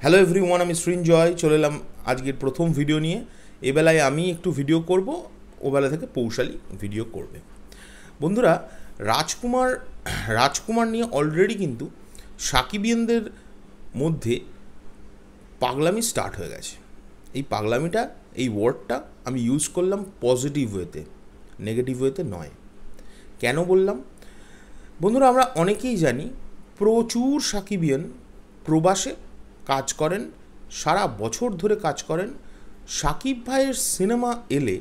Hello everyone, আমি সৃঞ্জয় চলে এলাম আজকের প্রথম ভিডিও নিয়ে। এবেলায় আমি একটু ভিডিও করব, ওবেলা থেকে পৌশালী ভিডিও করবে। বন্ধুরা, রাজকুমার রাজকুমার নিয়ে অলরেডি কিন্তু সাকিবিয়ানদের মধ্যে পাগলামি স্টার্ট হয়ে গেছে। এই পাগলামিটা, এই ওয়ার্ডটা আমি ইউজ করলাম পজিটিভ ওয়েতে, নেগেটিভ ওয়েতে নয়। কেন বললাম? বন্ধুরা, আমরা অনেকেই জানি প্রচুর সাকিবিয়ান প্রবাসে কাজ করেন, সারা বছর ধরে কাজ করেন। সাকিব ভাইয়ের সিনেমা এলে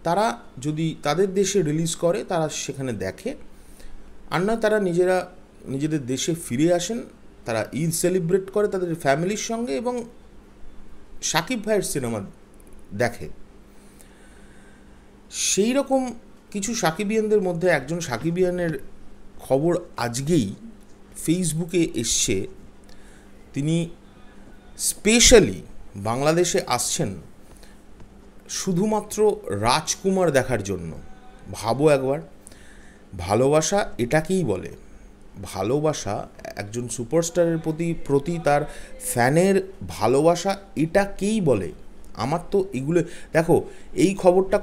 তারা যদি তাদের দেশে রিলিজ করে তারা সেখানে দেখে, আর না তারা নিজেদের দেশে ফিরে আসেন, তারা ঈদ সেলিব্রেট করে তাদের ফ্যামিলির সঙ্গে এবং সাকিব ভাইয়ের সিনেমা দেখে। সেই রকম কিছু সাকিবিয়ানদের মধ্যে একজন সাকিবিয়ানের খবর আজকেই ফেসবুকে এসছে। তিনি স্পেশালি বাংলাদেশে আসছেন শুধুমাত্র রাজকুমার দেখার জন্য। ভাবো একবার, ভালোবাসা এটাকেই বলে। ভালোবাসা, একজন সুপারস্টারের প্রতি তার ফ্যানের ভালোবাসা এটাকেই বলে। আমার তো এগুলো দেখো, এই খবরটা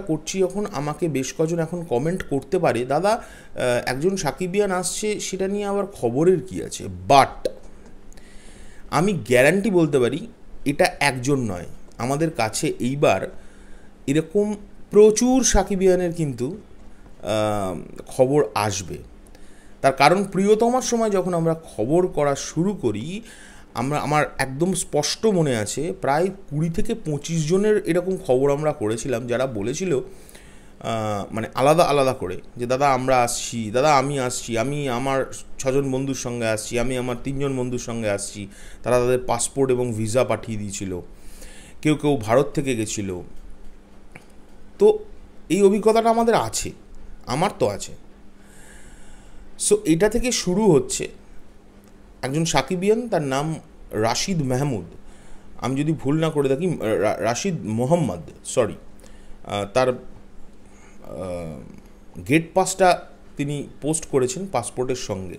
করছি যখন আমাকে বেশ কজন এখন কমেন্ট করতে পারে, দাদা একজন সাকিবিয়ান আসছে, সেটা নিয়ে আবার খবরের কি আছে। বাট আমি গ্যারান্টি বলতে পারি এটা একজন নয়, আমাদের কাছে এইবার এরকম প্রচুর সাকিবিয়ানের কিন্তু খবর আসবে। তার কারণ প্রিয়তমার সময় যখন আমরা খবর করা শুরু করি, আমার একদম স্পষ্ট মনে আছে প্রায় 20 থেকে 25 জনের এরকম খবর আমরা করেছিলাম, যারা বলেছিল মানে আলাদা আলাদা করে যে দাদা আমরা আসছি, দাদা আমি আসছি, আমি আমার 6 জন বন্ধুর সঙ্গে আসছি, আমি আমার 3 জন বন্ধুর সঙ্গে আসছি। তারা তাদের পাসপোর্ট এবং ভিসা পাঠিয়ে দিয়েছিল, কেউ কেউ ভারত থেকে গেছিল। তো এই অভিজ্ঞতাটা আমাদের আছে, আমার তো আছে। সো এটা থেকে শুরু হচ্ছে একজন সাকিবিয়ান, তার নাম রাশিদ মাহমুদ, আমি যদি ভুল না করে থাকি, রাশিদ মোহাম্মদ, সরি। তার গেট পাসটা তিনি পোস্ট করেছেন পাসপোর্টের সঙ্গে।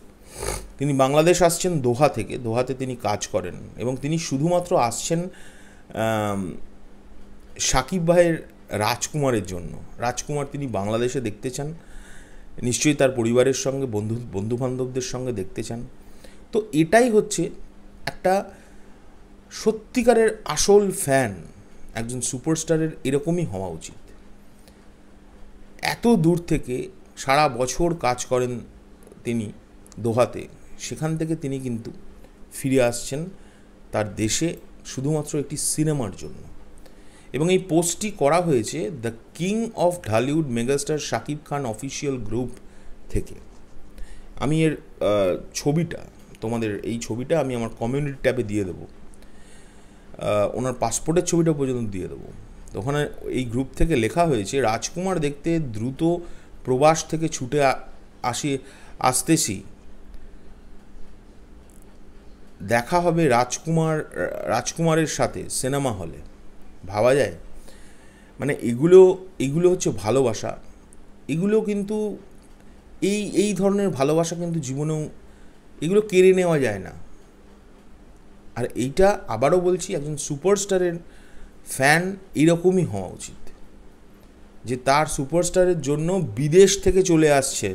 তিনি বাংলাদেশ আসছেন দোহা থেকে, দোহাতে তিনি কাজ করেন এবং তিনি শুধুমাত্র আসছেন সাকিব ভাইয়ের রাজকুমারের জন্য। রাজকুমার তিনি বাংলাদেশে দেখতে চান, নিশ্চয়ই তার পরিবারের সঙ্গে বন্ধুবান্ধবদের সঙ্গে দেখতে চান। তো এটাই হচ্ছে একটা সত্যিকারের আসল ফ্যান, একজন সুপারস্টারের এরকমই হওয়া উচিত। এত দূর থেকে সারা বছর কাজ করেন তিনি দোহাতে, সেখান থেকে তিনি কিন্তু ফিরে আসছেন তার দেশে শুধুমাত্র একটি সিনেমার জন্য। এবং এই পোস্টটি করা হয়েছে the king of Dhallywood megastar Shakib Khan official group থেকে। আমি এর ছবিটা, তোমাদের এই ছবিটা আমি আমার কমিউনিটি ট্যাবে দিয়ে দেবো, ওনার পাসপোর্টের ছবিটা পর্যন্ত দিয়ে দেবো। তো ওখানে এই গ্রুপ থেকে লেখা হয়েছে, রাজকুমার দেখতে দ্রুত প্রবাস থেকে ছুটে আসতেছি, দেখা হবে রাজকুমারের সাথে সিনেমা হলে। ভাবা যায়? মানে এগুলো হচ্ছে ভালোবাসা। এগুলো কিন্তু এই ধরনের ভালোবাসা কিন্তু জীবনেও এগুলো কেড়ে নেওয়া যায় না। আর এইটা আবারও বলছি, একজন সুপারস্টারের ফ্যান এরকমই হওয়া উচিত, যে তার সুপারস্টারের জন্য বিদেশ থেকে চলে আসছে।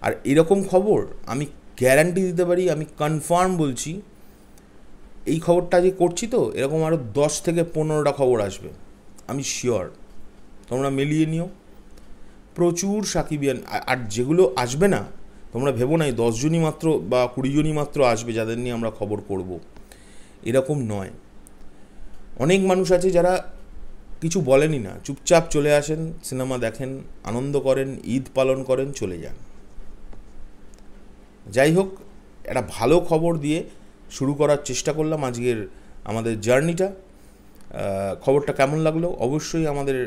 আর এরকম খবর আমি গ্যারান্টি দিতে পারি, আমি কনফার্ম বলছি, এই খবরটা যে করছি তো এরকম আরও 10 থেকে 15টা খবর আসবে, আমি শিওর। তোমরা মিলিয়ে নিও। প্রচুর সাকিবিয়ান, আর যেগুলো আসবে না তোমরা ভেবো না 10 জনই মাত্র বা 20 জনই মাত্র আসবে যাদের নিয়ে আমরা খবর করব, এরকম নয়। অনেক মানুষ আছে যারা কিছু বলেনই না, চুপচাপ চলে আসেন, সিনেমা দেখেন, আনন্দ করেন, ঈদ পালন করেন, চলে যান। যাই হোক, একটা ভালো খবর দিয়ে শুরু করার চেষ্টা করলাম আজকের আমাদের জার্নিটা। খবরটা কেমন লাগলো অবশ্যই আমাদের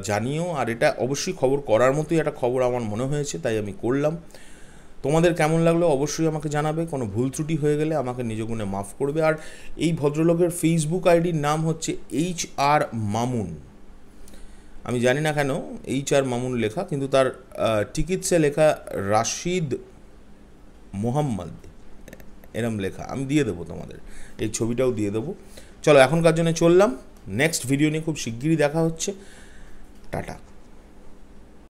জানিও। আর এটা অবশ্যই খবর করার মতোই একটা খবর আমার মনে হয়েছে, তাই আমি করলাম। তোমাদের কেমন লাগলো অবশ্যই আমাকে জানাবে। কোনো ভুল ত্রুটি হয়ে গেলে আমাকে নিজ গুণে মাফ করবে। আর এই ভদ্রলোকের ফেসবুক আইডির নাম হচ্ছে HR মামুন। আমি জানি না কেন HR মামুন লেখা, কিন্তু তার টিকিটসে লেখা রাশিদ মোহাম্মদ, এরম লেখা, আমি দিয়ে দেবো তোমাদের, এই ছবিটাও দিয়ে দেবো। চলো এখনকার জন্য চললাম, নেক্সট ভিডিও নিয়ে খুব শিগগিরই দেখা হচ্ছে, টাটা।